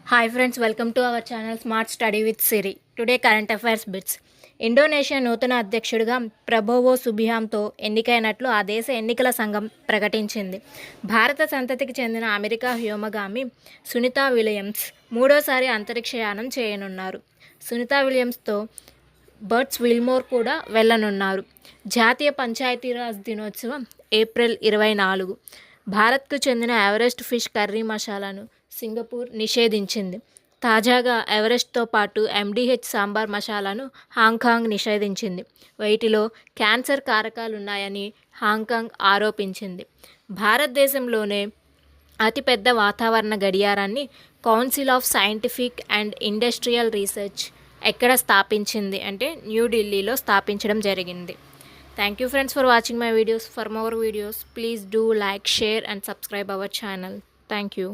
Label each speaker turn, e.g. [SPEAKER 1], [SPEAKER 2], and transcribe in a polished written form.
[SPEAKER 1] Hi friends, welcome to our channel Smart Study with Siri. Today current affairs bits. Indonesia నూతన అధ్యక్షుడిగా ప్రభోవో Subianto ఎన్నికైనట్లు ఆ దేశ ఎన్నికల సంఘం ప్రకటించింది. భారత సంతతికి చెందిన అమెరికా వ్యోమగామి సునీతా విలియమ్స్ మూడోసారి అంతరిక్షయానం చేయనున్నారు. సునీతా విలియమ్స్తో బర్ట్స్ విల్మోర్ కూడా వెళ్లనున్నారు. జాతీయ పంచాయతీరాజ్ దినోత్సవం ఏప్రిల్ 24. భారత్కు చెందిన ఎవరెస్ట్ ఫిష్ కర్రీ మసాలాను సింగపూర్ నిషేధించింది. తాజాగా ఎవరెస్ట్తో పాటు ఎండిహెచ్ సాంబార్ మసాలాను హాంకాంగ్ నిషేధించింది. వీటిలో క్యాన్సర్ కారకాలున్నాయని హాంకాంగ్ ఆరోపించింది. భారతదేశంలోనే అతిపెద్ద వాతావరణ గడియారాన్ని council of scientific and industrial research ఎక్కడ స్థాపించింది అంటే న్యూఢిల్లీలో స్థాపించడం జరిగింది. Thank you friends for watching my videos. For more videos, please do like, share and subscribe our channel. Thank you.